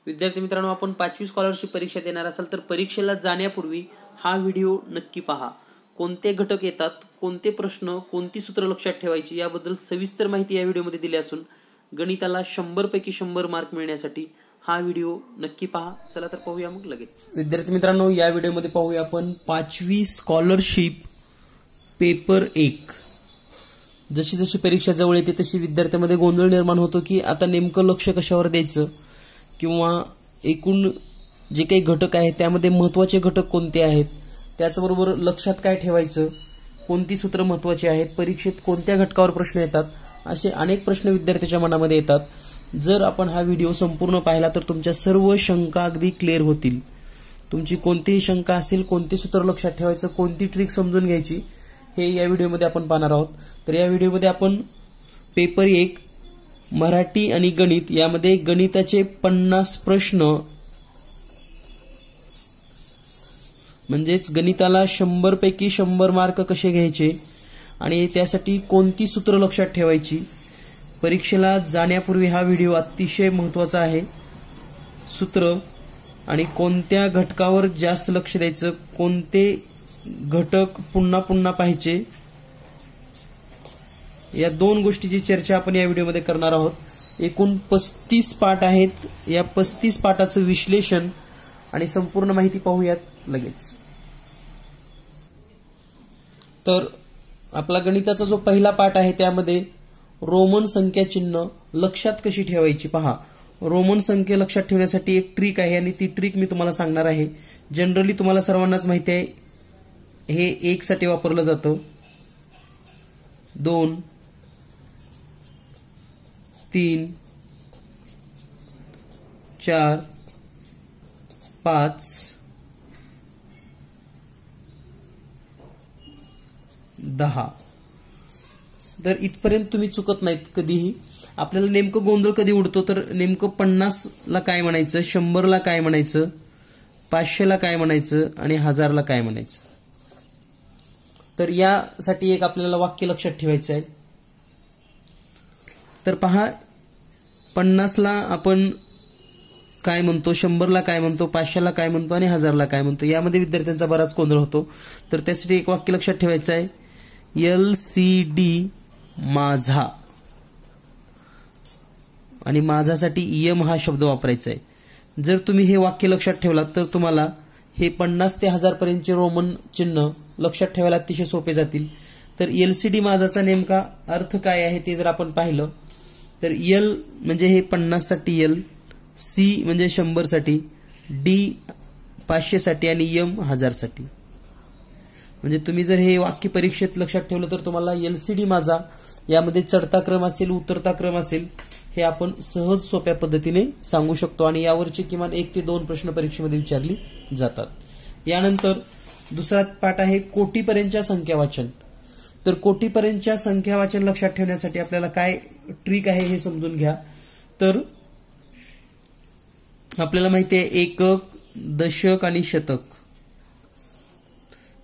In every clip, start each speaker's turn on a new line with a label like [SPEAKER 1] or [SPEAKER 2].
[SPEAKER 1] विद्यार्थी मित्रांनो, आपण 5वी स्कॉलरशिप परीक्षा देणार असाल तर परीक्षेला जाण्यापूर्वी हा व्हिडिओ नक्की पहा. कोणते घटक येतात, कोणते प्रश्न, कोणती सूत्र लक्षात ठेवायची याबद्दल सविस्तर माहिती या व्हिडिओमध्ये दिली असून गणिताला 100 पैकी 100 मार्क मिळण्यासाठी हा व्हिडिओ नक्की पहा. चला तर पाहूया मग लगेच. विद्यार्थी मित्रांनो, या व्हिडिओमध्ये पाहूया आपण 5वी स्कॉलरशिप पेपर 1. जशी जशी परीक्षा जवळ येते तशी विद्यार्थ्यांमध्ये गोंधळ निर्माण होतो की आता नेमकं लक्ष कशावर द्यायचं किंवा एकूण जे काही घटक आहेत त्यामध्ये महत्त्वाचे घटक कोणते आहेत, त्याचबरोबर लक्षात काय ठेवायचं, कोणती सूत्र महत्त्वाची आहेत, परीक्षेत कोणत्या घटकावर प्रश्न येतात, असे अनेक प्रश्न विद्यार्थ्याच्या मनामध्ये येतात. जर आपण हा व्हिडिओ संपूर्ण पाहिला तर तुमच्या सर्व शंका अगदी क्लिअर होतील. तुमची कोणतीही शंका असेल, कोणते सूत्र लक्षात ठेवायचं, कोणती ट्रिक समजून घ्यायची, हे या व्हिडिओमध्ये आपण पाहणार आहोत. तर या व्हिडिओमध्ये आपण पेपर 1 मराठी आणि गणित यामध्ये गणिताचे 50 प्रश्न म्हणजेच गणिताला 100 पैकी 100 मार्क कसे घ्यायचे आणि त्यासाठी कोणती सूत्र लक्षात ठेवायची. परीक्षेला जाण्यापूर्वी हा व्हिडिओ अतिशय महत्त्वाचा आहे. सूत्र आणि कोणत्या घटकावर जास्त लक्ष द्यायचं, कोणते घटक पुन्हा पुन्हा पाहायचे, या दोन गोष्टीची चर्चा आपण या व्हिडिओमध्ये करणार आहोत. एकूण 35 पाठ आहेत. या 35 पाठाचं विश्लेषण आणि संपूर्ण माहिती पाहूयात लगेच. तर आपला गणिताचा जो पहिला पाठ आहे त्यामध्ये रोमन संख्या चिन्ह लक्षात कशी ठेवायची पहा. रोमन संख्या लक्षात ठेवण्यासाठी एक ट्रिक आहे आणि ती ट्रिक मी तुम्हाला सांगणार आहे. जनरली तुम्हाला सर्वांनाच माहिती आहे, हे 1 साठी वापरलं जातं, 2, 3, 4, 5, 10. तर इथपर्यंत तुम्ही चुकत नाहीत कधीही. आपल्याला नेमकं गोंधळ कधी उडतो तर नेमकं 50ला काय म्हणायचं, 100ला काय म्हणायचं, 500ला काय म्हणायचं आणि 1000ला काय म्हणायचं. तर यासाठी एक आपल्याला वाक्य लक्षात ठेवायचं आहे. तर पहा, 50ला आपण काय म्हणतो, 100ला काय म्हणतो, 500ला काय म्हणतो आणि 1000ला काय म्हणतो, यामध्ये विद्यार्थ्यांचा बराच गोंधळ होतो. तर त्यासाठी एक वाक्य लक्षात ठेवायचं आहे, LCD माझा, आणि माझासाठी EM हा शब्द वापरायचा आहे. जर तुम्ही हे वाक्य लक्षात ठेवलात तर तुम्हाला हे 50 ते 1000 पर्यंतचे रोमन चिन्ह लक्षात ठेवायला अतिशय सोपे जातील. तर LCD माझाचा नेमका अर्थ काय आहे ते जर आपण पाहिलं तर L म्हणजे हे 50 साठी L, C म्हणजे 100 साठी, D 500 साठी आणि M 1000 साठी. म्हणजे तुम्ही जर हे वाक्य परीक्षेत लक्षात ठेवलं तर तुम्हाला LCD माझा यामध्ये चढता क्रम असेल, उतरता क्रम असेल, हे आपण सहज सोप्या पद्धतीने सांगू शकतो आणि यावरचे किमान 1 ते 2 प्रश्न परीक्षेमध्ये विचारली जातात. यानंतर दुसरा पाठ आहे कोटीपर्यंतच्या संख्या वाचन. तर कोटीपर्यंतच्या संख्या वाचन लक्षात ठेवण्यासाठी आपल्याला काय ट्रिक आहे हे समजून घ्या. तर आपल्याला माहिती आहे एकक, दशक आणि शतक,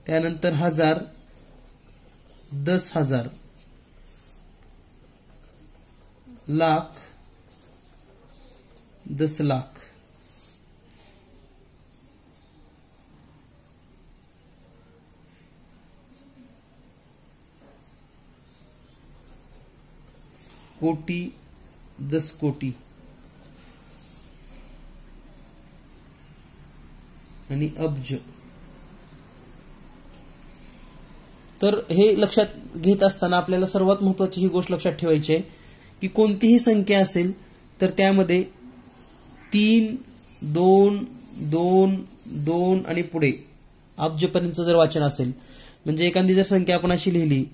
[SPEAKER 1] त्यानंतर 1000, 10,000, लाख, 10 लाख, कोटी, 10 कोटी आणि अब्ज. तर हे लक्षात घेत असताना आपल्याला सर्वात महत्त्वाची ही गोष्ट लक्षात ठेवायची आहे की कोणतीही संख्या असेल तर त्यामध्ये 3, 2, 2, 2 आणि पुढे अब्जपर्यंत जर वाचन असेल, म्हणजे एखादी जर संख्या आपण अशी लिहिली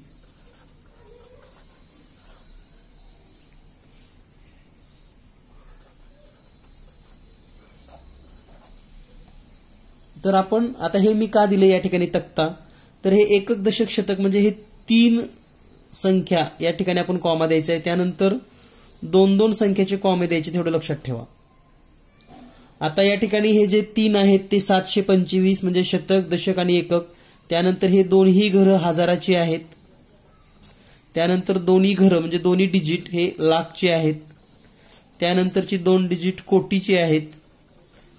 [SPEAKER 1] तर आपण आता हे मी का दिले या ठिकाणी तक्ता, तर हे एकक, दशक, शतक म्हणजे हे 3 संख्या या ठिकाणी आपण कॉमा द्यायचा आहे. त्यानंतर 2-2 संख्येचे कॉमे द्यायचे, तेवढं लक्षात ठेवा. आता या ठिकाणी हे जे 3 आहेत ते 725 म्हणजे शतक, दशक आणि एकक. त्यानंतर हे दोन्ही घरं हजाराची आहेत. त्यानंतर दोन्ही घरं म्हणजे दोन्ही डिजिट हे लाखचे आहेत. त्यानंतरची 2 डिजिट कोटीचे आहेत.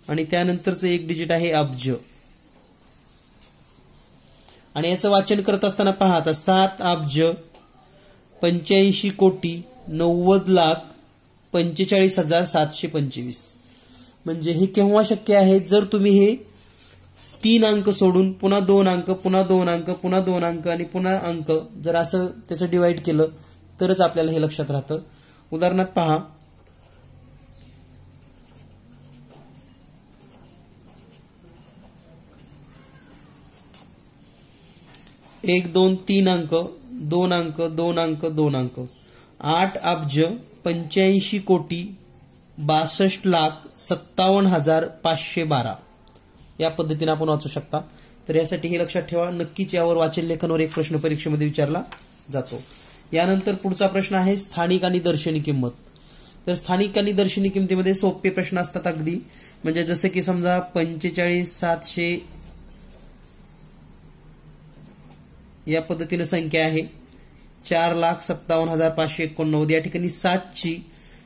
[SPEAKER 1] आणि त्यानंतरचं एक डिजिट आहे अब्ज. आणि याचं वाचन करत असताना पहा आता 7 अब्ज 85 कोटी 90,45,725. म्हणजे हे केव्हा शक्य आहे जर तुम्ही हे 3 अंक सोडून पुन्हा 2 अंक पुन्हा 2 अंक पुन्हा 2 अंक आणि पुन्हा अंक जर असं त्याचं डिवाइड केलं तरच आपल्याला हे लक्षात राहतं. उदाहरणार्थ पहा 1 2 3 अंक 2 अंक 2 अंक 2 अंक 8 अब्ज 85 कोटी 62,57,512 या पद्धतीने आपण वाचू शकता. तर यासाठी हे लक्षात ठेवा. नक्कीच यावर वाचन लेखनवर एक प्रश्न परीक्षेमध्ये विचारला जातो. यानंतर पुढचा प्रश्न आहे स्थानिक आणि दर्शनी किंमत. तर स्थानिक आणि दर्शनी किमतीमध्ये सोपे प्रश्न असतात अगदी. म्हणजे जसं की समजा 45,700 या पद्धतीने संख्या आहे. 4,57,589. या ठिकाणी 7ची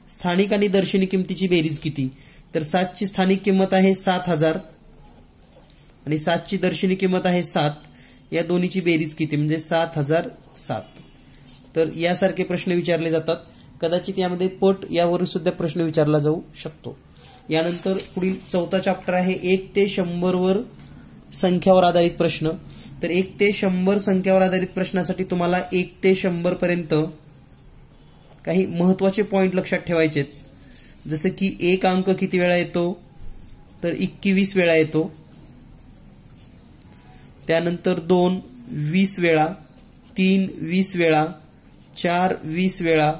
[SPEAKER 1] स्थानिक आणि दर्शनी किमतीची बेरीज किती. तर 7ची स्थानिक किंमत आहे 7,000 आणि 7ची दर्शनी किंमत आहे 7. या दोन्हीची बेरीज किती म्हणजे 7,007. तर यासारखे प्रश्न विचारले जातात. कदाचित यामध्ये पट यावरून सुद्धा प्रश्न विचारला जाऊ शकतो. यानंतर पुढील चौथा चॅप्टर आहे 1 ते 100 वर संख्यावर आधारित प्रश्न. तर 1 ते 100 संख्यावर आधारित प्रश्नासाठी तुम्हाला 1 ते 100 पर्यंत काही महत्वाचे पॉइंट लक्षात ठेवायचे. जसे की 1 अंक किती वेळा येतो तर 21 वेळा येतो. त्यानंतर 2 20 वेळा, 3 20 वेळा, 4 20 वेळा,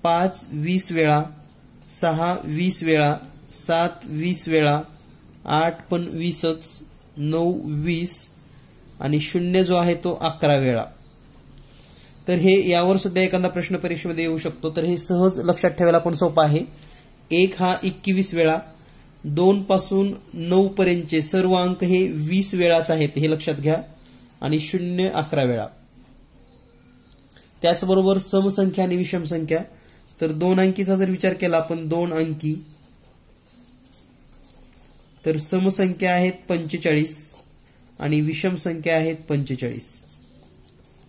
[SPEAKER 1] 5 20 वेळा, 6 20 वेळा, 7 20 वेळा, 8 पण 20च, 9 20 आणि 0 जो आहे तो 11 वेळा. तर हे यावर सुद्धा एखादा प्रश्न परीक्षेमध्ये येऊ शकतो. तर हे सहज लक्षात ठेवायला पण सोपं आहे. 1 हा 21 वेळा, 2 पासून 9 पर्यंतचे सर्व अंक हे 20 वेळाच आहेत हे लक्षात घ्या आणि 0 11 वेळा. त्याचबरोबर समसंख्या आणि विषम संख्या. तर 2 अंकीचा जर विचार केला आपण 2 अंकी तर समसंख्या आहेत 45 आणि विषम संख्या आहेत 45.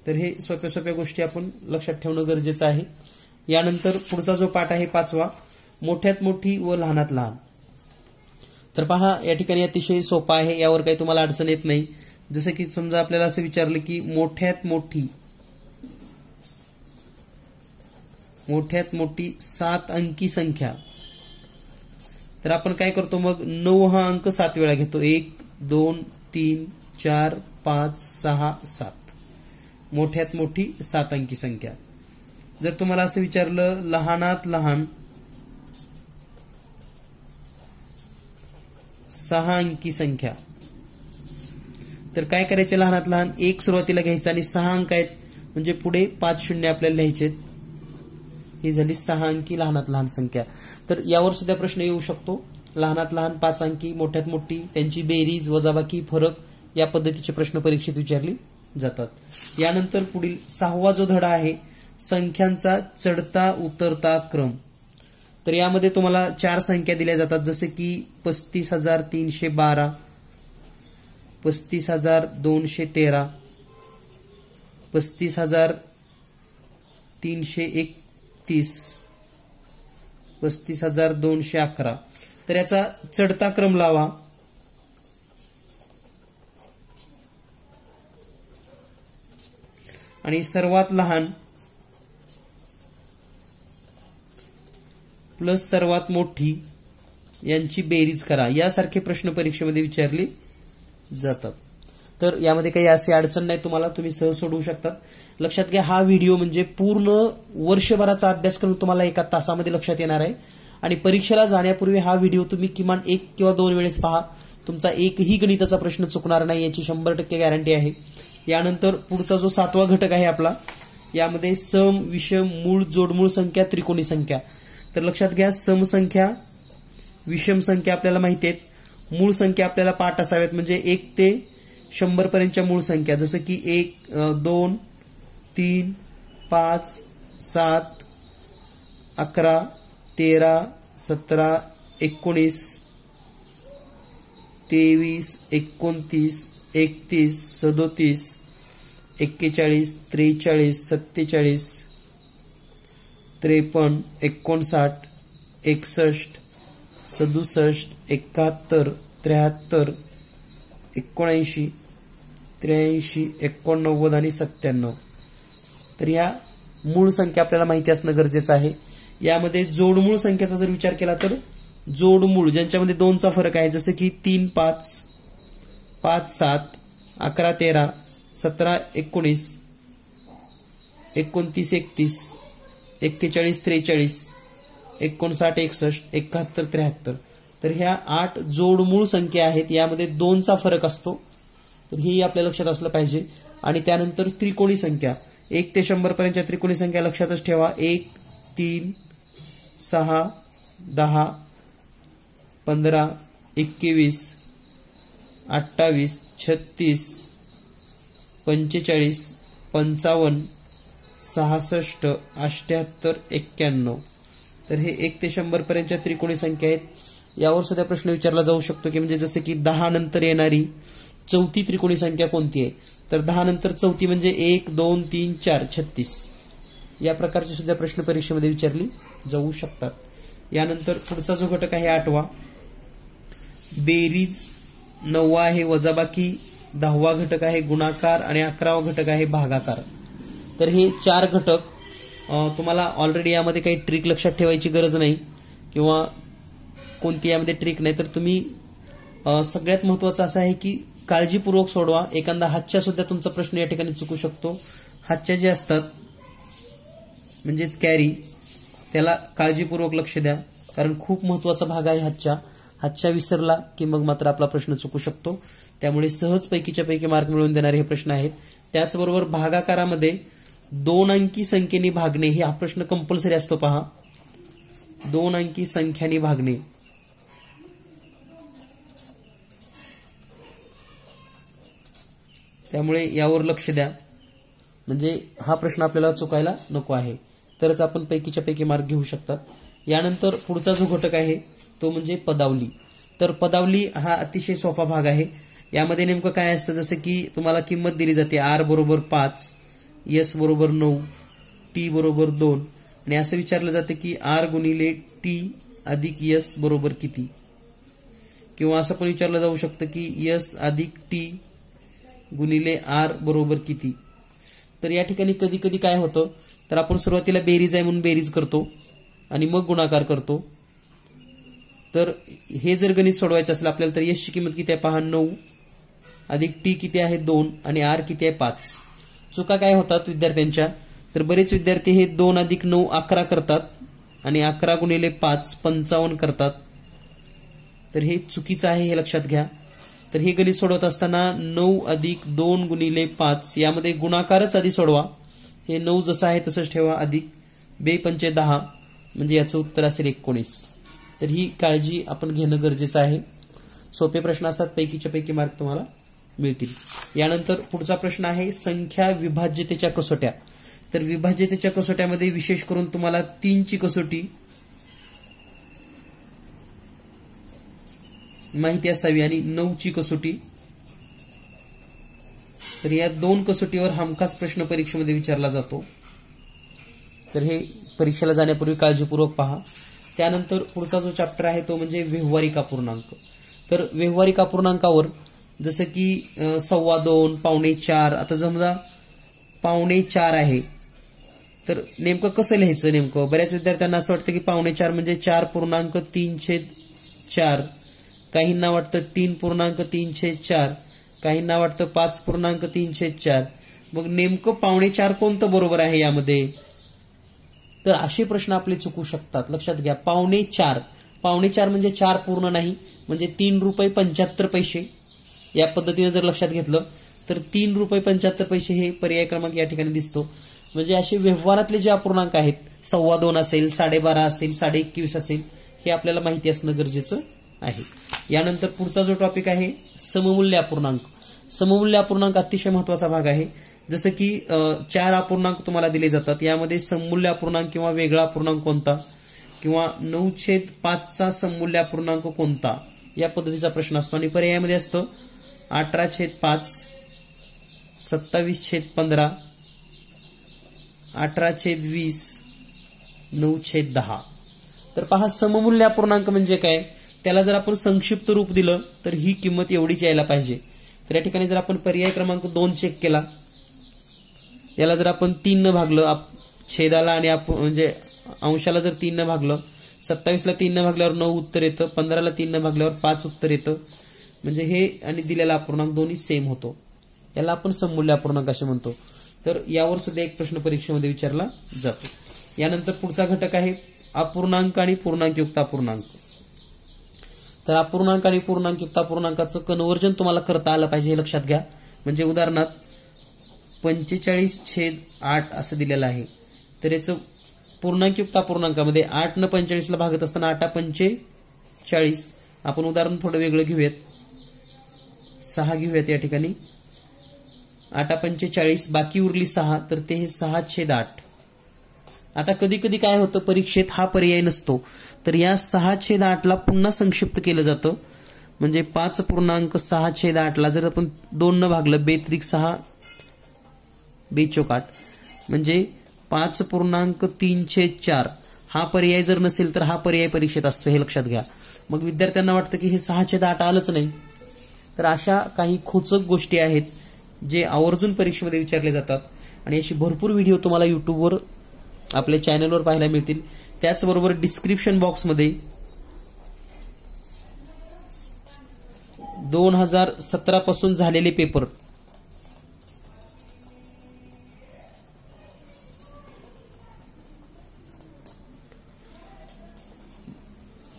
[SPEAKER 1] तर हे सोप्या सोप्या गोष्टी आपण लक्षात ठेवणं गरजेचं आहे. यानंतर पुढचा जो पाठ आहे 5वा मोठ्यात मोठी व लहानात लहान. तर पहा या ठिकाणी अतिशय सोपा आहे. यावर काही तुम्हाला अडचण येत नाही. जसं की समजा आपल्याला असं विचारलं की मोठ्यात मोठी 7 अंकी संख्या. तर आपण काय करतो मग 9 हा अंक 7 वेळा घेतो. 1 2 3 4 5 6 7. मोठ्यात मोठी 7 अंकी संख्या. जर तुम्हाला असं विचारलं लहानात लहान 6 अंकी संख्या तर काय करायचे. लहानात लहान 1 सुरुवातीला घ्यायचं आणि 6 अंक आहेत म्हणजे पुढे 5 शून्य आपल्याला लिहायचे. ही झाली 6 अंकी लहानात लहान संख्या. तर यावर सुद्धा प्रश्न येऊ शकतो. लहानात लहान 5 अंकी मोठ्यात मोठी त्यांची बेरीज वजाबाकी फरक या पद्धतीचे प्रश्न परीक्षेत विचारले जातात. यानंतर पुढील 6वा जो धडा आहे संख्यांचा चढता उतरता क्रम. तर यामध्ये तुम्हाला 4 संख्या दिल्या जातात जसे की 35,312, 35,213, 35,331, 35,211. तर याचा चढता क्रम लावा. आणि सर्वात लहान प्लस सर्वात मोठी यांची बेरीज करा. यासारखे प्रश्न परीक्षेमध्ये विचारले जातात. तर यामध्ये काही अशी अडचण नाही. तुम्ही सहज सोडवू शकतात. लक्षात घ्या हा व्हिडिओ म्हणजे पूर्ण वर्षभराचा अभ्यासक्रम तुम्हाला एका तासामध्ये लक्षात येणार आहे. आणि परीक्षेला जाण्यापूर्वी हा व्हिडिओ तुम्ही किमान 1 किंवा 2 वेळेस पहा. तुमचा एकही गणिताचा प्रश्न चुकणार नाही याची 100% गॅरंटी आहे. यानंतर पुढचा जो 7वा घटक आहे आपला यामध्ये सम विषम मूळ जोडमूळ संख्या त्रिकोणी संख्या. तर लक्षात घ्या समसंख्या विषम संख्या आपल्याला माहिती आहेत. मूळ संख्या आपल्याला पाठ असाव्यात म्हणजे 1 ते 100 पर्यंतच्या मूळ संख्या जसं की 1 2 3 5 7 11 13 17 19 23, 29, 31, 37, 41, 43, 47, 53, 59, 61, 67, 71, 73, 79, 83, 89 आणि 97. तर या मूळ संख्या आपल्याला माहिती असणं गरजेचं आहे. यामध्ये जोडमूळ संख्येचा जर विचार केला तर जोडमूळ ज्यांच्यामध्ये 2चा फरक आहे, जसं की 3, 5, 5, 7, 11, 13, 17, 19, 29, 31, 41, 43, 59, 61, 71, 73. तर ह्या 8 जोडमूळ संख्या आहेत. यामध्ये 2चा फरक असतो, तर ही आपल्या लक्षात असलं पाहिजे. आणि त्यानंतर त्रिकोणी संख्या 1 ते 100 पर्यंतच्या त्रिकोणी संख्या लक्षातच ठेवा. 1, 3, 6, 10, 15, 21, 28, 36, 45, 55, 66, 78, 91. तर हे 1 ते 100 पर्यंतच्या त्रिकोणी संख्या आहेत. यावर सुद्धा प्रश्न विचारला जाऊ शकतो की म्हणजे जसं की 10 नंतर येणारी चौथी त्रिकोणी संख्या कोणती आहे. तर 10 नंतर चौथी म्हणजे 1, 2, 3, 4, 36. या प्रकारचे सुद्धा प्रश्न परीक्षेमध्ये विचारली जाऊ शकतात. यानंतर पुढचा जो घटक आहे 8वा, बेरीज. 9वा आहे वजाबाकी. 10वा घटक आहे गुणाकार आणि 11वा घटक आहे भागाकार. तर हे 4 घटक तुम्हाला ऑलरेडी यामध्ये काही ट्रिक लक्षात ठेवायची गरज नाही किंवा कोणती यामध्ये ट्रिक नाही. तर तुम्ही सगळ्यात महत्त्वाचं असं आहे की काळजीपूर्वक सोडवा. एखादा हातच्या सुद्धा तुमचा प्रश्न या ठिकाणी चुकू शकतो. हातच्या जे असतात म्हणजेच कॅरी, त्याला काळजीपूर्वक लक्ष द्या, कारण खूप महत्त्वाचा भाग आहे हातच्या विसरला की मग मात्र आपला प्रश्न चुकू शकतो. त्यामुळे सहज पैकीच्या पैकी मार्क मिळवून देणारे हे प्रश्न आहेत. त्याचबरोबर भागाकारामध्ये 2 अंकी संख्येने भागणे हा प्रश्न कंपल्सरी असतो. पहा, 2 अंकी संख्याने भागणे. त्यामुळे यावर लक्ष द्या, म्हणजे हा प्रश्न आपल्याला चुकायला नको आहे, तरच आपण पैकीच्या पैकी मार्क घेऊ शकतात. यानंतर पुढचा जो घटक आहे तो म्हणजे पदावली. तर पदावली हा अतिशय सोपा भाग आहे. यामध्ये नेमकं काय असतं, जसं की तुम्हाला किंमत दिली जाते. R बरोबर 5, S बरोबर 9, T बरोबर 2 आणि असं विचारलं जातं की R गुणिले T अधिक S बरोबर किती, किंवा असं पण विचारलं जाऊ शकतं की S अधिक T गुणिले R बरोबर किती. तर या ठिकाणी कधी कधी काय होतं, तर आपण सुरुवातीला बेरीज आहे म्हणून बेरीज करतो आणि मग गुणाकार करतो. तर हे जर गणित सोडवायचं असेल आपल्याला तर S ची किंमत किती आहे पहा, 9 अधिक T किती आहे 2 आणि R किती आहे 5. चुका काय होतात विद्यार्थ्यांच्या, तर बरेच विद्यार्थी हे 2 अधिक 9 11 करतात आणि 11 गुणिले 5 55 करतात. तर हे चुकीचं आहे, हे लक्षात घ्या. तर हे गणित सोडवत असताना 9 अधिक 2 गुणिले 5 यामध्ये गुणाकारच आधी सोडवा. हे 9 जसं आहे तसंच ठेवा, अधिक 2 पंचे 10 म्हणजे याचं उत्तर असेल 19. तर ही काळजी आपण घेणं गरजेचं आहे. सोपे प्रश्न असतात, पैकीच्या पैकी मार्क तुम्हाला मिळतील. यानंतर पुढचा प्रश्न आहे संख्या विभाज्यतेच्या कसोट्या. तर विभाज्यतेच्या कसोट्यामध्ये विशेष करून तुम्हाला 3ची कसोटी माहिती असावी आणि 9ची कसोटी. तर या 2 कसोटीवर हमखास प्रश्न परीक्षेमध्ये विचारला जातो. तर हे परीक्षेला जाण्यापूर्वी काळजीपूर्वक पहा. त्यानंतर पुढचा जो चॅप्टर आहे तो म्हणजे व्यवहारिक अपूर्णांक. तर व्यवहारिक अपूर्णांकावर जसं की 2.25, 4.25. आता समजा 4.25 आहे तर नेमकं कसं लिहायचं. नेमकं बऱ्याच विद्यार्थ्यांना असं वाटतं की 4.25 म्हणजे 4.3/4, काहींना वाटतं 3.3/4, काहींना वाटतं 5.3/4. मग नेमकं 4.25 कोणतं बरोबर आहे यामध्ये, तर असे प्रश्न आपले चुकू शकतात. लक्षात घ्या, 4.25 म्हणजे 4 पूर्ण नाही, म्हणजे 3 रुपये 75 पैसे. या पद्धतीने जर लक्षात घेतलं तर 3 रुपये 75 पैसे हे पर्याय क्रमांक या ठिकाणी दिसतो. म्हणजे असे व्यवहारातले जे अपूर्णांक आहेत, 2.25 असेल, 12.5 असेल, 21.5 असेल, हे आपल्याला माहिती असणं गरजेचं आहे. यानंतर पुढचा जो टॉपिक आहे सममूल्य अपूर्णांक. सममूल्य अपूर्णांक अतिशय महत्वाचा भाग आहे. जसं की 4 अपूर्णांक तुम्हाला दिले जातात, यामध्ये सममूल्य अपूर्णांक किंवा वेगळा अपूर्णांक कोणता, किंवा 9/5 चा सममूल्य अपूर्णांक कोणता, या पद्धतीचा प्रश्न असतो. आणि पर्यायामध्ये असतं 18/5, 27/15, 18/20, 9/10. तर पहा, सममूल्य अपूर्णांक म्हणजे काय, त्याला जर आपण संक्षिप्त रूप दिलं तर ही किंमत एवढीच यायला पाहिजे. तर या ठिकाणी जर आपण पर्याय क्रमांक 2 चेक केला, याला जर आपण 3 न भागलं, छेदाला आणि म्हणजे अंशाला जर 3 न भागलं, 27ला 3 न भागल्यावर 9 उत्तर येतं, 15ला 3 न भागल्यावर 5 उत्तर येतं. म्हणजे हे आणि दिलेला अपूर्णांक दोन्ही सेम होतो. याला आपण सममूल्य अपूर्णांक असे म्हणतो. तर यावर सुद्धा एक प्रश्न परीक्षेमध्ये विचारला जातो. यानंतर पुढचा घटक आहे अपूर्णांक आणि पूर्णांकयुक्त अपूर्णांक. तर अपूर्णांक आणि पूर्णांकयुक्त अपूर्णांकाचं कन्व्हर्जन तुम्हाला करता आलं पाहिजे, हे लक्षात घ्या. म्हणजे उदाहरणार्थ 45/8 असं दिलेलं आहे. तर याचं पूर्णांकयुक्त अपूर्णांकामध्ये 8 न 45ला भागत असताना 8/45. आपण उदाहरण थोडं वेगळं घेऊयात, 6 घेऊयात या ठिकाणी. 8/45, बाकी उरली 6, तर ते हे 6/8. आता कधी कधी काय होतं, परीक्षेत हा पर्याय नसतो, तर या 6/8ला पुन्हा संक्षिप्त केलं जातं. म्हणजे 5.6/8ला जर आपण 2 न भागलं, 2×6 2×4, म्हणजे 5.3/4 हा पर्याय जर नसेल तर हा पर्याय परीक्षेत असतो, हे लक्षात घ्या. मग विद्यार्थ्यांना वाटतं की हे 6/8 आलंच नाही. तर अशा काही खोचक गोष्टी आहेत जे आवर्जून परीक्षेमध्ये विचारले जातात. आणि अशी भरपूर व्हिडिओ तुम्हाला युट्यूबवर आपल्या चॅनलवर पाहायला मिळतील. त्याचबरोबर डिस्क्रिप्शन बॉक्समध्ये 2017 पासून झालेले पेपर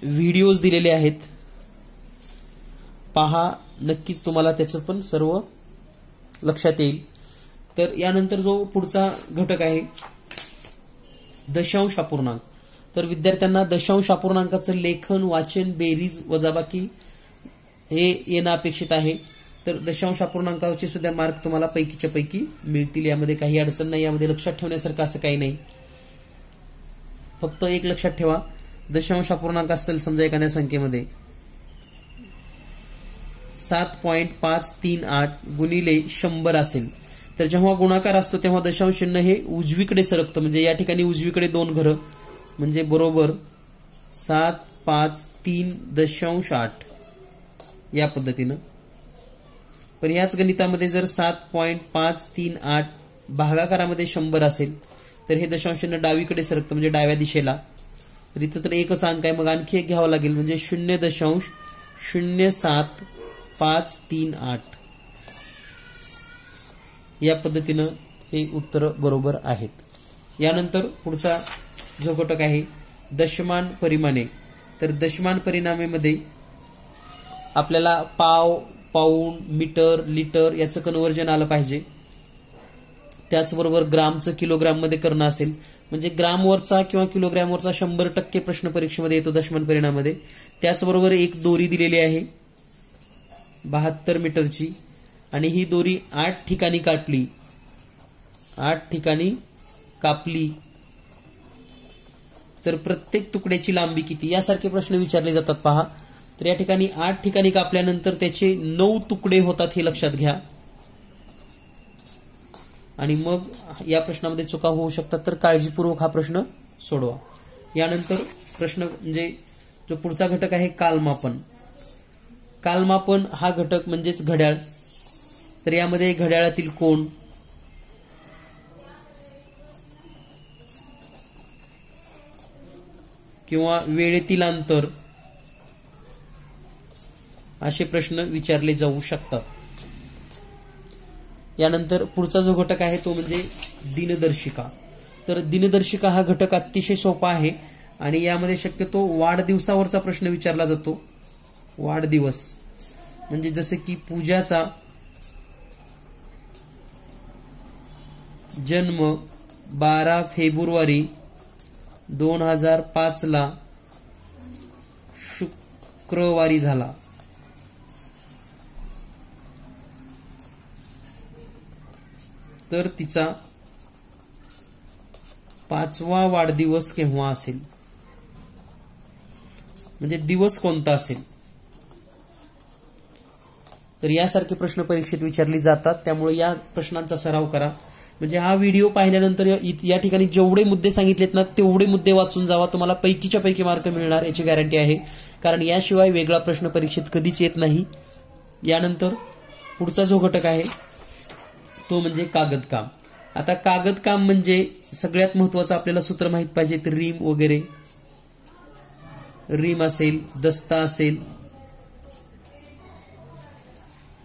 [SPEAKER 1] व्हिडिओज दिलेले आहेत, पहा. नक्कीच तुम्हाला त्याचं पण सर्व लक्षात येईल. तर यानंतर जो पुढचा घटक आहे दशांश अपूर्णांक. तर विद्यार्थ्यांना दशांश अपूर्णांकाचं लेखन, वाचन, बेरीज, वजाबाकी हे येणं अपेक्षित आहे. तर दशांश अपूर्णांकाचे सुद्धा मार्क तुम्हाला पैकीच्या पैकी मिळतील, यामध्ये काही अडचण नाही. यामध्ये लक्षात ठेवण्यासारखं असं काही नाही. फक्त एक लक्षात ठेवा, दशांश अपूर्णांक असेल समजा एखाद्या संख्येमध्ये 7.538 गुणिले 100 असेल, तर जेव्हा गुणाकार असतो तेव्हा दशांश चिन्ह हे उजवीकडे सरकतं. म्हणजे या ठिकाणी उजवीकडे 2 घरं, म्हणजे बरोबर 753.8 या पद्धतीनं. पण याच गणितामध्ये जर 7.538 भागाकारामध्ये 100 असेल तर हे दशांश चिन्ह डावीकडे सरकतं, म्हणजे डाव्या दिशेला. तर इथं तर एकच अंक आहे, मग आणखी एक घ्यावा लागेल, म्हणजे 0.07538 या पद्धतीनं हे उत्तर बरोबर आहेत. यानंतर पुढचा जो घटक आहे दशमान परिमाणे. तर दशमान परिमाणामध्ये आपल्याला पाव, पाऊंड, मीटर, लिटर याचं कन्व्हर्जन आलं पाहिजे. त्याचबरोबर ग्रामचं किलोग्राम मध्ये करणं असेल, म्हणजे ग्रामवरचा किंवा किलोग्रामवरचा 100% प्रश्न परीक्षेमध्ये येतो दशमान परिमाणामध्ये. त्याचबरोबर एक दोरी दिलेली आहे 72 मीटरची, आणि ही दोरी 8 ठिकाणी कापली, 8 ठिकाणी कापली तर प्रत्येक तुकड्याची लांबी किती, यासारखे प्रश्न विचारले जातात. पहा, तर या ठिकाणी 8 ठिकाणी कापल्यानंतर त्याचे 9 तुकडे होतात, हे लक्षात घ्या. आणि मग या प्रश्नामध्ये चुका होऊ शकतात, तर काळजीपूर्वक हा प्रश्न सोडवा. यानंतर प्रश्न म्हणजे जो पुढचा घटक आहे कालमापन. कालमापन हा घटक म्हणजेच घड्याळ. तर यामध्ये घड्याळातील कोन, किंवा वेळेतील अंतर असे प्रश्न विचारले जाऊ शकतात. यानंतर पुढचा जो घटक आहे तो म्हणजे दिनदर्शिका. तर दिनदर्शिका हा घटक अतिशय सोपा आहे आणि यामध्ये शक्यतो वाढदिवसावरचा प्रश्न विचारला जातो. वाढदिवस म्हणजे जसे की पूजाचा जन्म 12 फेब्रुवारी 2005 ला शुक्रवारी झाला. तर तिचा 5वा वाढदिवस केव्हा असेल, म्हणजे दिवस कोणता असेल. तर यासारखे प्रश्न परीक्षेत विचारले जातात, त्यामुळे या प्रश्नांचा सराव करा. म्हणजे हा व्हिडिओ पाहिल्यानंतर या ठिकाणी जेवढे मुद्दे सांगितलेत ना तेवढे मुद्दे वाचून जावा, तुम्हाला पैकीच्या पैकी मार्क मिळणार याची गॅरंटी आहे. कारण याशिवाय वेगळा प्रश्न परीक्षेत कधीच येत नाही. यानंतर पुढचा जो घटक आहे तो म्हणजे कागदकाम. आता कागदकाम म्हणजे सगळ्यात महत्वाचं आपल्याला सूत्र माहित पाहिजे, तर रीम वगैरे, रीम असेल, दस्ता असेल,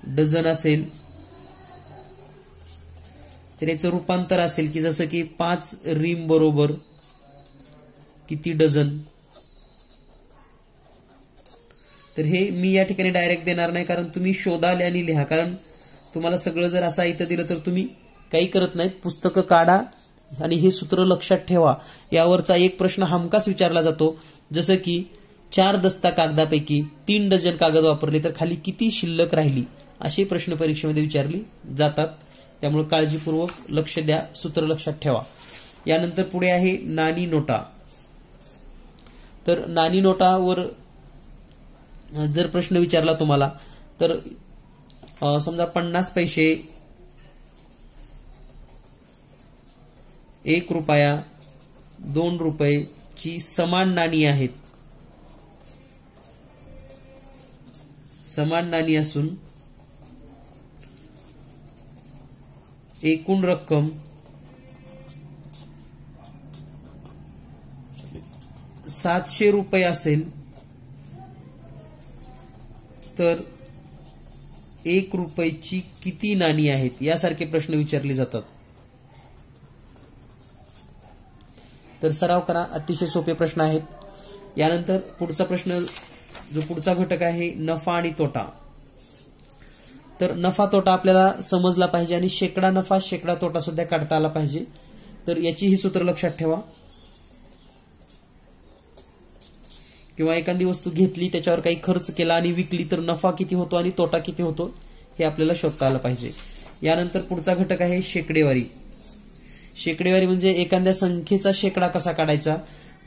[SPEAKER 1] डझन असेल, तर याचं रूपांतर असेल की जसं की 5 रीम बरोबर किती डझन. तर हे मी या ठिकाणी डायरेक्ट देणार नाही, कारण तुम्ही शोधाल आणि लिहा. कारण तुम्हाला सगळं जर असं इथं दिलं तर तुम्ही काही करत नाहीत. पुस्तकं काढा आणि हे सूत्र लक्षात ठेवा. यावरचा एक प्रश्न हमखास विचारला जातो, जसं की 4 दस्ता कागदापैकी 3 डझन कागद वापरले तर खाली किती शिल्लक राहिली, असे प्रश्न परीक्षेमध्ये विचारले जातात. त्यामुळे काळजीपूर्वक लक्ष द्या, सूत्र लक्षात ठेवा. यानंतर पुढे आहे नाणी नोटा. तर नाणी नोटावर जर प्रश्न विचारला तुम्हाला, तर समजा 50 पैसे, 1 रुपया, 2 रुपये समान नाणी आहेत. समान नाणी असून एकूण रक्कम 700 रुपये असेल तर 1 रुपयाची किती नाणी आहेत, यासारखे प्रश्न विचारले जातात. तर सराव करा, अतिशय सोपे प्रश्न आहेत. यानंतर पुढचा प्रश्न, जो पुढचा घटक आहे नफा आणि तोटा. तर नफा तोटा आपल्याला समजला पाहिजे आणि शेकडा नफा शेकडा तोटा सुद्धा काढता आला पाहिजे. तर याची ही सूत्र लक्षात ठेवा. किंवा एखादी वस्तू घेतली, त्याच्यावर काही खर्च केला आणि विकली, तर नफा किती होतो आणि तोटा किती होतो हे आपल्याला शोधता आलं पाहिजे. यानंतर पुढचा घटक आहे शेकडेवारी. शेकडेवारी म्हणजे एखाद्या संख्येचा शेकडा कसा काढायचा.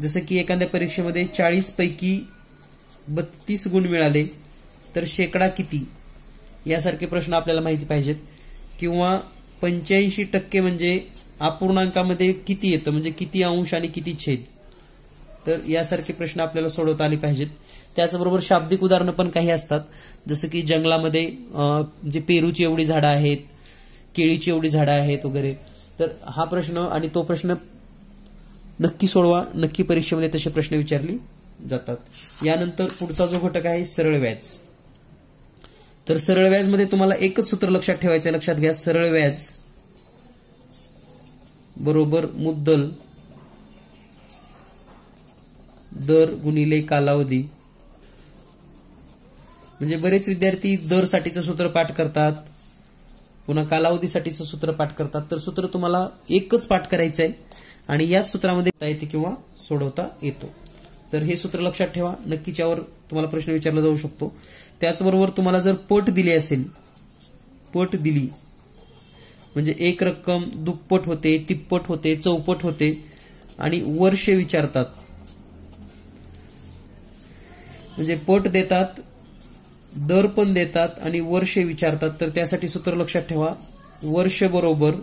[SPEAKER 1] जसं की एखाद्या परीक्षेमध्ये 40 पैकी 32 गुण मिळाले तर शेकडा किती, यासारखे प्रश्न आपल्याला माहिती पाहिजेत. किंवा 85% म्हणजे अपूर्णांकामध्ये किती येतं, म्हणजे किती अंश आणि किती छेद, तर यासारखे प्रश्न आपल्याला सोडवता आले पाहिजेत. त्याचबरोबर शाब्दिक उदाहरणं पण काही असतात, जसं की जंगलामध्ये जे पेरूची एवढी झाडं आहेत, केळीची एवढी झाडं आहेत वगैरे. तर हा प्रश्न आणि तो प्रश्न नक्की सोडवा, नक्की परीक्षेमध्ये तसे प्रश्न विचारले जातात. यानंतर पुढचा जो घटक आहे सरळ व्याज. तर सरळ व्याज मध्ये तुम्हाला एकच सूत्र लक्षात ठेवायचं, लक्षात घ्या. सरळ व्याज बरोबर मुद्दल दर गुणिले कालावधी. म्हणजे बरेच विद्यार्थी दर साठीचं सूत्र पाठ करतात, पुन्हा कालावधीसाठीचं सूत्र पाठ करतात. तर सूत्र तुम्हाला एकच पाठ करायचं आहे आणि याच सूत्रामध्ये येते किंवा सोडवता येतो. तर हे सूत्र लक्षात ठेवा, नक्कीच यावर तुम्हाला प्रश्न विचारला जाऊ शकतो. त्याचबरोबर तुम्हाला जर पट दिली असेल, पट दिली म्हणजे एक रक्कम दुप्पट होते, तिप्पट होते, चौपट होते आणि वर्ष विचारतात. म्हणजे पट देतात, दर पण देतात आणि वर्ष विचारतात. तर त्यासाठी सूत्र लक्षात ठेवा, वर्ष बरोबर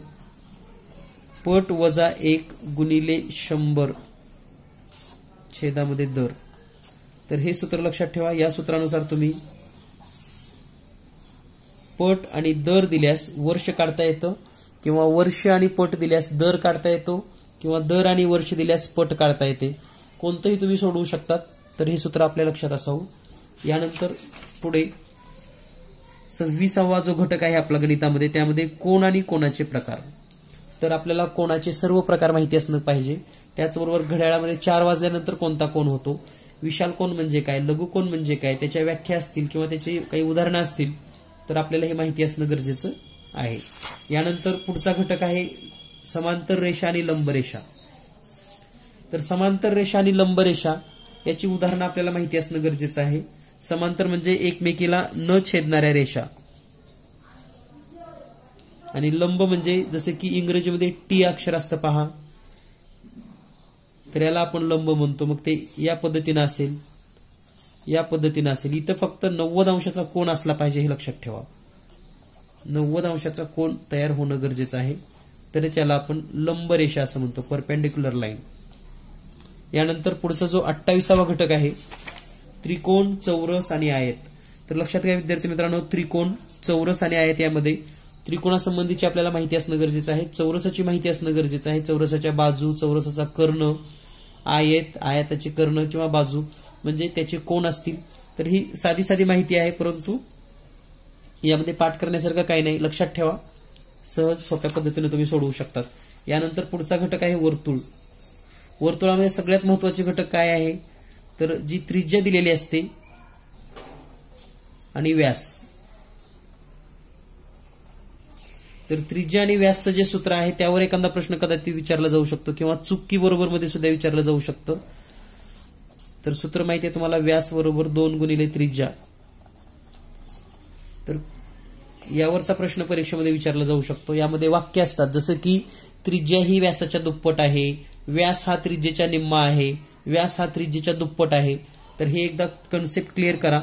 [SPEAKER 1] पट वजा 1 गुणिले 100 छेदामध्ये दर. तर हे सूत्र लक्षात ठेवा. या सूत्रानुसार तुम्ही पट आणि दर दिल्यास वर्ष काढता येतं, किंवा वर्ष आणि पट दिल्यास दर काढता येतो, किंवा दर आणि वर्ष दिल्यास पट काढता येते. कोणतंही तुम्ही सोडवू शकतात. तर हे सूत्र आपल्या लक्षात असावं. यानंतर पुढे 26वा जो घटक आहे आपला गणितामध्ये, त्यामध्ये कोन आणि कोनाचे प्रकार. तर आपल्याला कोनाचे सर्व प्रकार माहिती असणं पाहिजे. त्याचबरोबर घड्याळामध्ये 4 वाजल्यानंतर कोणता कोन होतो, विशाल कोन म्हणजे काय, लघु कोन म्हणजे काय, त्याच्या व्याख्या असतील किंवा त्याची काही उदाहरणं असतील तर आपल्याला हे माहिती असणं गरजेचं आहे. यानंतर पुढचा घटक आहे समांतर रेषा आणि लंब रेषा. तर समांतर रेषा आणि लंब रेषा याची उदाहरणं आपल्याला माहिती असणं गरजेचं आहे. समांतर म्हणजे एकमेकीला न छेदणाऱ्या रेषा, आणि लंब म्हणजे जसे की इंग्रजीमध्ये टी अक्षर असतं पहा, तर याला आपण लंब म्हणतो. मग ते या पद्धतीने असेल. या पद्धतीने असेल. इथं फक्त 90 अंशाचा कोन असला पाहिजे हे लक्षात ठेवा. 90 अंशाचा कोन तयार होणं गरजेचं आहे. तर त्याला आपण लंब रेषा असं म्हणतो, परपेंडिक्युलर लाईन. यानंतर पुढचा जो 28वा घटक आहे त्रिकोण, चौरस आणि आयत. तर लक्षात घ्या विद्यार्थी मित्रांनो, त्रिकोण, चौरस आणि आयत यामध्ये त्रिकोणासंबंधीची आपल्याला माहिती असणं गरजेचं आहे, चौरसाची माहिती असणं गरजेचं आहे, चौरसाच्या बाजू, चौरसाचा कर्ण, आयत, आयताचे कर्ण किंवा बाजू म्हणजे त्याचे कोण असतील. तर ही साधी साधी माहिती आहे, परंतु यामध्ये पाठ करण्यासारखं काही नाही. लक्षात ठेवा, सहज सोप्या पद्धतीने तुम्ही सोडवू शकतात. यानंतर पुढचा घटक आहे वर्तुळ. वर्तुळामध्ये सगळ्यात महत्वाचे घटक काय आहे तर जी त्रिज्या दिलेली असते आणि व्यास. तर त्रिज्या आणि व्यासचं जे सूत्र आहे त्यावर एखादा प्रश्न कदाचित विचारला जाऊ शकतो किंवा चुकी बरोबर मध्ये सुद्धा विचारलं जाऊ शकतं. तर सूत्र माहिती आहे तुम्हाला, व्यास बरोबर 2 गुणिले त्रिज्या. तर यावरचा प्रश्न परीक्षेमध्ये विचारला जाऊ शकतो. यामध्ये वाक्य असतात जसं की त्रिज्या ही व्यासाच्या दुप्पट आहे, व्यास हा त्रिज्येच्या निम्मा आहे, व्यास हा त्रिज्येच्या दुप्पट आहे. तर हे एकदा कन्सेप्ट क्लिअर करा.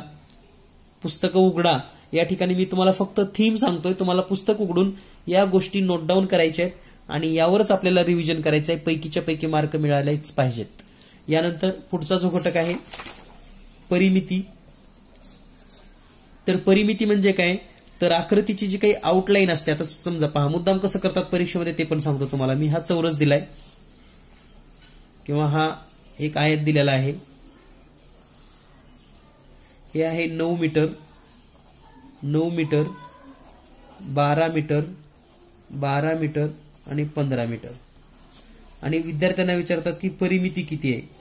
[SPEAKER 1] पुस्तकं उघडा. या ठिकाणी मी तुम्हाला फक्त थीम सांगतोय, तुम्हाला पुस्तक उघडून या गोष्टी नोट डाऊन करायच्या आहेत आणि यावरच आपल्याला रिव्हिजन करायचं आहे. पैकीच्या पैकी मार्क मिळालेच पाहिजेत. यानंतर पुढचा जो घटक आहे परिमिती. तर परिमिती म्हणजे काय तर आकृतीची जी काही आउटलाईन असते. आता समजा पहा, मुद्दाम कसं करतात परीक्षेमध्ये ते पण सांगतो तुम्हाला मी. हा चौरस दिलाय किंवा हा एक आयत दिलेला आहे. हे आहे 9 मीटर, 9 मीटर, 12 मीटर, 12 मीटर आणि 15 मीटर. आणि विद्यार्थ्यांना विचारतात की परिमिती किती आहे.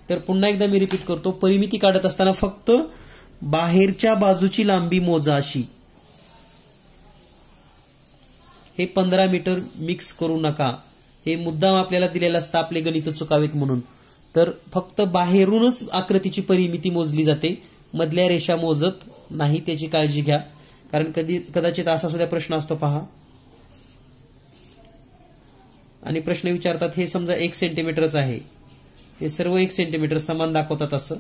[SPEAKER 1] तर पुन्हा एकदा मी रिपीट करतो, परिमिती काढत असताना फक्त बाहेरच्या बाजूची लांबी मोजा अशी. हे 15 मीटर मिक्स करू नका. हे मुद्दाम आपल्याला दिलेलं असतं आपले गणित चुकावेत म्हणून. तर फक्त बाहेरूनच आकृतीची परिमिती मोजली जाते, मधल्या रेषा मोजत नाही, त्याची काळजी घ्या. कारण कदाचित असा सुद्धा प्रश्न असतो पहा. आणि प्रश्न विचारतात हे समजा 1 सेंटीमीटरच आहे, हे सर्व 1 सेंटीमीटर समान दाखवतात असं.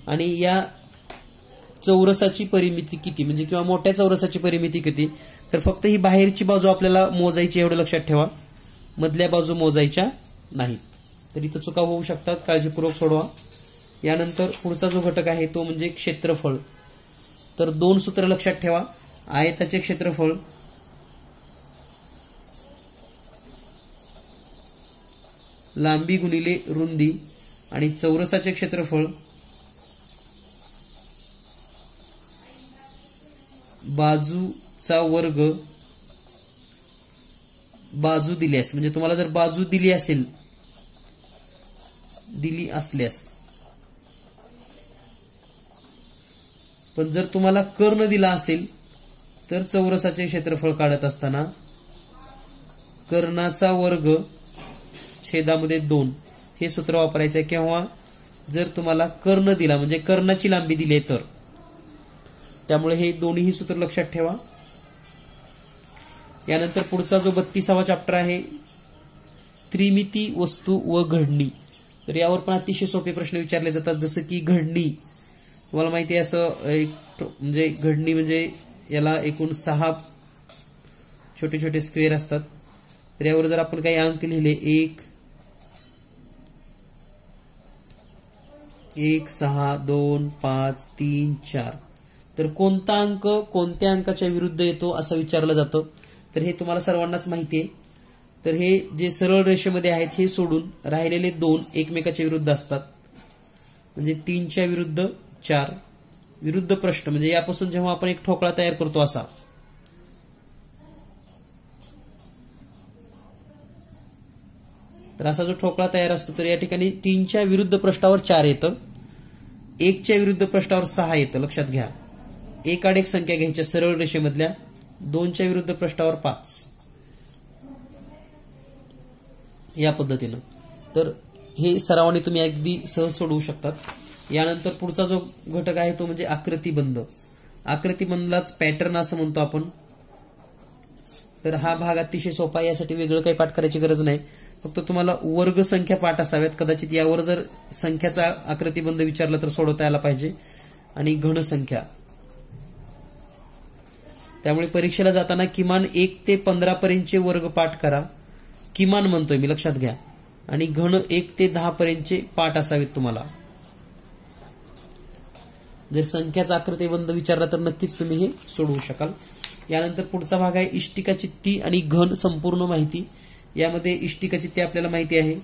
[SPEAKER 1] आणि या चौरसाची परिमिती किती म्हणजे किंवा मोठ्या चौरसाची परिमिती किती तर फक्त ही बाहेरची बाजू आपल्याला मोजायची, एवढं लक्षात ठेवा. मधल्या बाजू मोजायच्या नाहीत. तर इथं चुका होऊ शकतात, काळजीपूर्वक सोडवा. यानंतर पुढचा जो घटक आहे तो म्हणजे क्षेत्रफळ. तर 2 सूत्र लक्षात ठेवा. आयताचे क्षेत्रफळ लांबी गुणिले रुंदी आणि चौरसाचे क्षेत्रफळ बाजूचा वर्ग बाजू दिल्यास. म्हणजे तुम्हाला जर बाजू दिली असल्यास, पण जर तुम्हाला कर्ण दिला असेल तर चौरसाचे क्षेत्रफळ काढत असताना कर्णाचा वर्ग छेदामध्ये 2 हे सूत्र वापरायचं आहे. किंवा जर तुम्हाला कर्ण दिला म्हणजे कर्णाची लांबी दिली तर. त्यामुळे हे दोन्ही सूत्र लक्षात ठेवा. यानंतर पुढचा जो 32वा चॅप्टर आहे त्रिमिती वस्तू व घडणी. तर यावर पण अतिशय सोपे प्रश्न विचारले जातात. जसं की घडणी, तुम्हाला माहिती आहे असं एक म्हणजे घडणी म्हणजे याला एकूण 6 छोटे छोटे स्क्वेअर असतात. तर यावर जर आपण काही अंक लिहिले 1, 6, 2, 5, 3, 4 तर कोणता अंक कोणत्या अंकाच्या विरुद्ध येतो असं विचारलं जातं. तर हे तुम्हाला सर्वांनाच माहिती आहे. तर हे जे सरळ रेषेमध्ये आहेत हे सोडून राहिलेले 2 एकमेकाच्या विरुद्ध असतात. म्हणजे 3च्या विरुद्ध 4 विरुद्ध पृष्ठ. म्हणजे यापासून जेव्हा आपण एक ठोकळा तयार करतो असा, तर असा जो ठोकळा तयार असतो तर या ठिकाणी 3च्या विरुद्ध पृष्ठावर 4 येतं, 1च्या विरुद्ध पृष्ठावर 6 येतं. लक्षात घ्या. एकाडेक संख्या घ्यायच्या सरळ रेषेमधल्या, 2च्या विरुद्ध पृष्ठावर 5 या पद्धतीनं. तर हे सरावाने तुम्ही अगदी सहज सोडवू शकतात. यानंतर पुढचा जो घटक आहे तो म्हणजे आकृतिबंध. आकृतिबंधालाच पॅटर्न असं म्हणतो आपण. तर हा भाग अतिशय सोपा आहे, यासाठी वेगळं काही पाठ करायची गरज नाही. फक्त तुम्हाला वर्ग संख्या पाठ असाव्यात. कदाचित यावर जर संख्याचा आकृतिबंध विचारला तर सोडवता यायला पाहिजे, आणि घनसंख्या. त्यामुळे परीक्षेला जाताना किमान 1 ते 15 पर्यंतचे वर्ग पाठ करा. किमान म्हणतोय मी, लक्षात घ्या. आणि घन 1 ते 10 पर्यंतचे पाठ असावेत तुम्हाला. जर संख्याचा आकृतिबंध विचारला तर नक्कीच तुम्ही हे सोडवू शकाल. यानंतर पुढचा भाग आहे इष्टिका चित्ती आणि घन संपूर्ण माहिती. यामध्ये इष्टिका चित्ती आपल्याला माहिती आहे.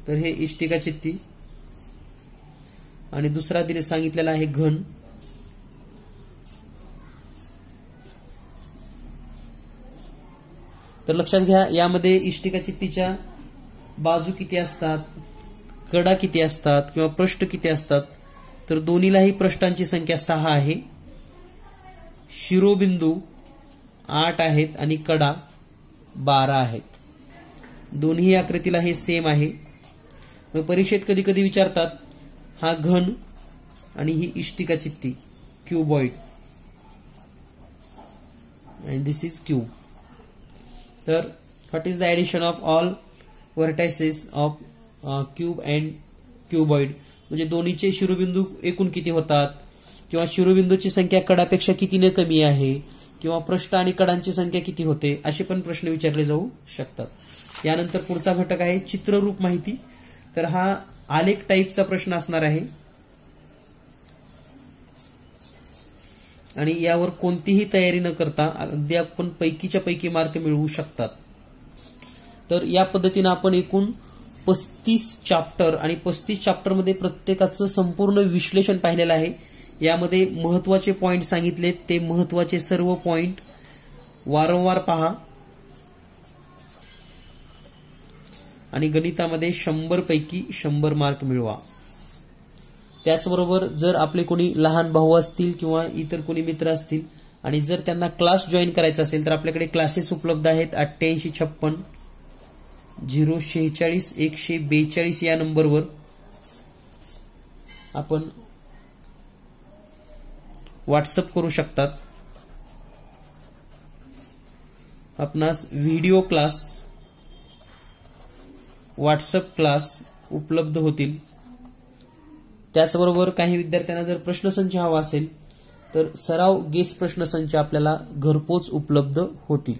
[SPEAKER 1] तर हे इष्टिका चित्ती, आणि दुसरा दिले सांगितलेला आहे घन. तर लक्षात घ्या, यामध्ये इष्टिका चित्तीच्या बाजू किती असतात, कडा किती असतात किंवा पृष्ठ किती असतात. तर दोन्हीलाही पृष्ठांची संख्या 6 आहे. शिरोबिंदू 8 आहेत आणि कडा 12 आहेत. दोन्ही आकृतीला हे सेम आहे. परीक्षेत कधी कधी विचारतात, हा घन आणि ही इष्टिका चित्ती, cuboid, and this is cube. तर what is the addition of all vertices of cube and cuboid? म्हणजे दोन्हीचे शिरोबिंदू एकूण किती होतात, किंवा शिरोबिंदूची संख्या कडापेक्षा कितीने कमी आहे, किंवा पृष्ठ आणि कडांची संख्या किती होते, असे पण प्रश्न विचारले जाऊ शकतात. यानंतर पुढचा घटक आहे चित्ररूप माहिती. तर हा आलेख टाईपचा प्रश्न असणार आहे, आणि यावर कोणतीही तयारी न करता अगदी आपण पैकीच्या पैकी मार्क मिळवू शकतात. तर या पद्धतीने आपण एकूण 35 चॅप्टर आणि 35 चॅप्टरमध्ये प्रत्येकाचं संपूर्ण विश्लेषण पाहिलेलं आहे. यामध्ये महत्वाचे पॉइंट सांगितलेत, ते महत्वाचे सर्व पॉइंट वारंवार पहा, आणि गणितामध्ये 100 पैकी 100 मार्क मिळवा. त्याचबरोबर जर आपले कोणी लहान भाऊ असतील किंवा इतर कोणी मित्र असतील आणि जर त्यांना क्लास जॉईन करायचा असेल तर आपल्याकडे क्लासेस उपलब्ध आहेत. 8856 046 142 या नंबरवर आपण व्हॉट्सअप करू शकतात. आपणास व्हिडिओ क्लास, व्हॉट्सअप क्लास उपलब्ध होतील. त्याचबरोबर काही विद्यार्थ्यांना जर प्रश्नसंच हवा असेल तर सराव गेस प्रश्नसंच आपल्याला घरपोच उपलब्ध होतील.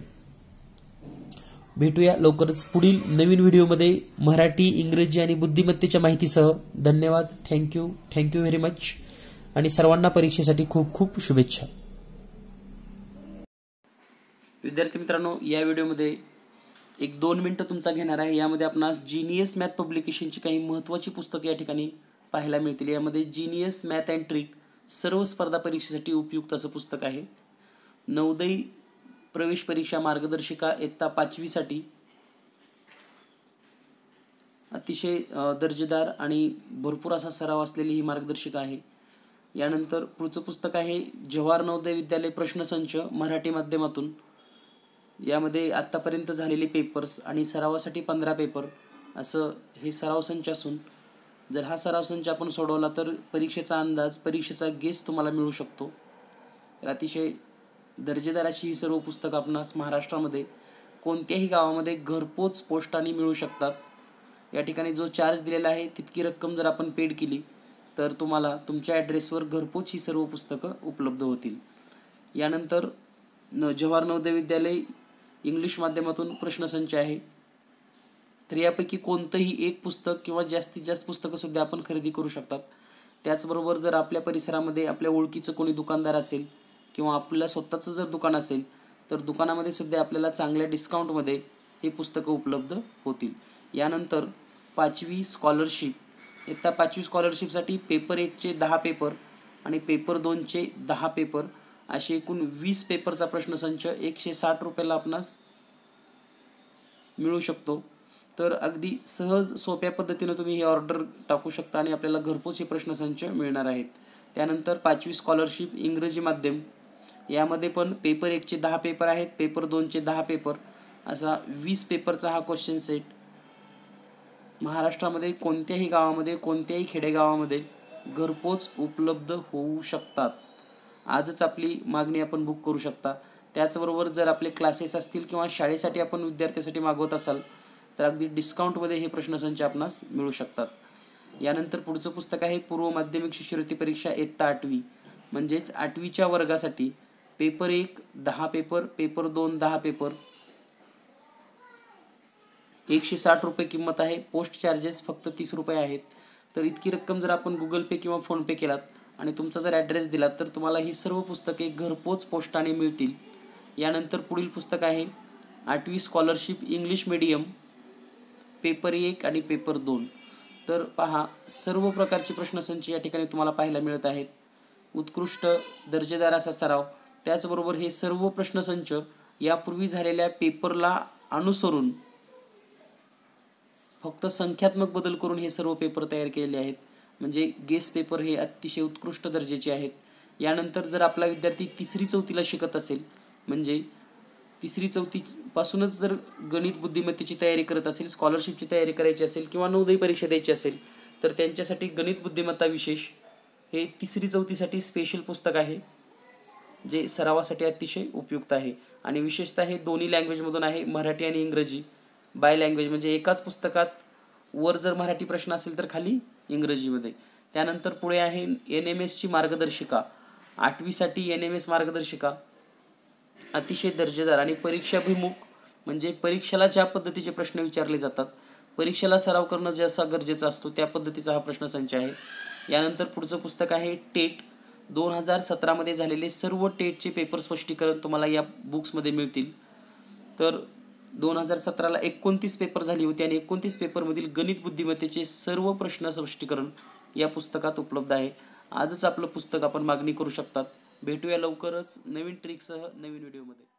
[SPEAKER 1] भेटूया लवकरच पुढील नवीन व्हिडिओमध्ये मराठी, इंग्रजी आणि बुद्धिमत्तेच्या माहितीसह. धन्यवाद. थँक्यू व्हेरी मच, आणि सर्वांना परीक्षेसाठी खूप खूप शुभेच्छा. विद्यार्थी मित्रांनो, या व्हिडिओमध्ये 1-2 मिनिटं तुमचा घेणार आहे. यामध्ये आपणास जीनियस मॅथ पब्लिकेशनची काही महत्त्वाची पुस्तकं या ठिकाणी पाहायला मिळतील. यामध्ये जीनियस मॅथ अँड ट्रिक सर्व स्पर्धा परीक्षेसाठी उपयुक्त असं पुस्तक आहे. नवोदय प्रवेश परीक्षा मार्गदर्शिका इयत्ता 5वी साठी अतिशय दर्जेदार आणि भरपूर असा सराव असलेली ही मार्गदर्शिका आहे. यानंतर पुढचं पुस्तक आहे जवाहर नवोदय विद्यालय प्रश्नसंच मराठी माध्यमातून. यामध्ये आत्तापर्यंत झालेले पेपर्स आणि सरावासाठी 15 पेपर असं हे सराव संच असून जर हा सराव संच आपण सोडवला तर परीक्षेचा अंदाज, परीक्षेचा गेस तुम्हाला मिळू शकतो. तर अतिशय दर्जेदार अशी ही सर्व पुस्तकं आपणास महाराष्ट्रामध्ये कोणत्याही गावामध्ये घरपोच पोस्टाने मिळू शकतात. या ठिकाणी जो चार्ज दिलेला आहे तितकी रक्कम जर आपण पेड केली तर तुम्हाला तुमच्या ॲड्रेसवर घरपोच ही सर्व पुस्तकं उपलब्ध होतील. यानंतर जवाहर नवोदय विद्यालय इंग्लिश माध्यमातून प्रश्नसंच आहे. तर यापैकी कोणतंही एक पुस्तक किंवा जास्तीत जास्त पुस्तकं सुद्धा आपण खरेदी करू शकतात. त्याचबरोबर जर आपल्या परिसरामध्ये आपल्या ओळखीचं कोणी दुकानदार असेल किंवा आपल्या स्वतःचं जर दुकान असेल तर दुकानामध्ये सुद्धा आपल्याला चांगल्या डिस्काउंटमध्ये ही पुस्तकं उपलब्ध होतील. यानंतर 5वी स्कॉलरशिप, इयत्ता 5वी स्कॉलरशिपसाठी पेपर 1चे 10 पेपर आणि पेपर 2चे 10 पेपर असे एकूण 20 पेपरचा प्रश्नसंच 160 रुपयाला आपणास मिळू शकतो. तर अगदी सहज सोप्या पद्धतीने तुम्ही ही ऑर्डर टाकू शकता आणि आपल्याला घरपोच हे प्रश्नसंच मिळणार आहेत. त्यानंतर 5वी स्कॉलरशिप इंग्रजी माध्यम, यामध्ये पण पेपर 1चे 10 पेपर आहेत, पेपर 2चे 10 पेपर असा 20 पेपरचा हा क्वेश्चन सेट महाराष्ट्रामध्ये कोणत्याही गावामध्ये, कोणत्याही खेडेगावामध्ये घरपोच उपलब्ध होऊ शकतात. आजच आपली मागणी आपण बुक करू शकता. त्याचबरोबर जर आपले क्लासेस असतील किंवा शाळेसाठी आपण विद्यार्थ्यांसाठी मागवत असाल तर अगदी डिस्काउंटमध्ये हे प्रश्नसंच आपणास मिळू शकतात. यानंतर पुढचं पुस्तक आहे पूर्व माध्यमिक शिष्यवृत्ती परीक्षा इयत्ता 8वी, म्हणजेच 8वीच्या वर्गासाठी पेपर 1 10 पेपर, पेपर 2 10 पेपर, 160 रुपये किंमत आहे. पोस्ट चार्जेस फक्त 30 रुपये आहेत. तर इतकी रक्कम जर आपण गुगल पे किंवा फोनपे केलात आणि तुमचा जर ॲड्रेस दिलात तर तुम्हाला ही सर्व पुस्तके घरपोच पोस्टाने मिळतील. यानंतर पुढील पुस्तक आहे 8वी स्कॉलरशिप इंग्लिश मीडियम, पेपर 1 आणि पेपर 2. तर पहा, सर्व प्रकारचे प्रश्नसंच या ठिकाणी तुम्हाला पाहायला मिळत आहेत. उत्कृष्ट दर्जेदार असा सराव. त्याचबरोबर हे सर्व प्रश्नसंच यापूर्वी झालेल्या पेपरला अनुसरून फक्त संख्यात्मक बदल करून हे सर्व पेपर तयार केलेले आहेत. म्हणजे गेस पेपर हे अतिशय उत्कृष्ट दर्जाचे आहेत. यानंतर जर आपला विद्यार्थी 3री-4थीला शिकत असेल, म्हणजे 3री-4थीपासूनच जर गणित बुद्धिमत्तेची तयारी करत असेल, स्कॉलरशिपची तयारी करायची असेल किंवा नवोदय परीक्षा द्यायची असेल तर त्यांच्यासाठी गणित बुद्धिमत्ता विशेष हे 3री-4थीसाठी स्पेशल पुस्तक आहे, जे सरावासाठी अतिशय उपयुक्त आहे. आणि विशेषतः हे दोन्ही लँग्वेजमधून आहे, मराठी आणि इंग्रजी. बाय लँग्वेज म्हणजे एकाच पुस्तकात वर जर मराठी प्रश्न असेल तर खाली इंग्रजीमध्ये. त्यानंतर पुढे आहे NMSची मार्गदर्शिका. 8वीसाठी NMS मार्गदर्शिका अतिशय दर्जेदार आणि परीक्षाभिमुख, म्हणजे परीक्षेला ज्या पद्धतीचे प्रश्न विचारले जातात, परीक्षेला सराव करणं जसा गरजेचा असतो त्या पद्धतीचा हा प्रश्नसंच आहे. यानंतर पुढचं पुस्तक आहे टेट. 2017मध्ये झालेले सर्व टेटचे पेपर स्पष्टीकरण तुम्हाला या बुक्समध्ये मिळतील. तर 2017ला 29 पेपर झाली होती आणि 29 पेपरमधील गणित बुद्धिमत्तेचे सर्व प्रश्न स्पष्टीकरण या पुस्तकात उपलब्ध आहे. आजच आपलं पुस्तक आपण मागणी करू शकतात. भेटूया लवकरच नवीन ट्रिकसह नवीन व्हिडिओमध्ये.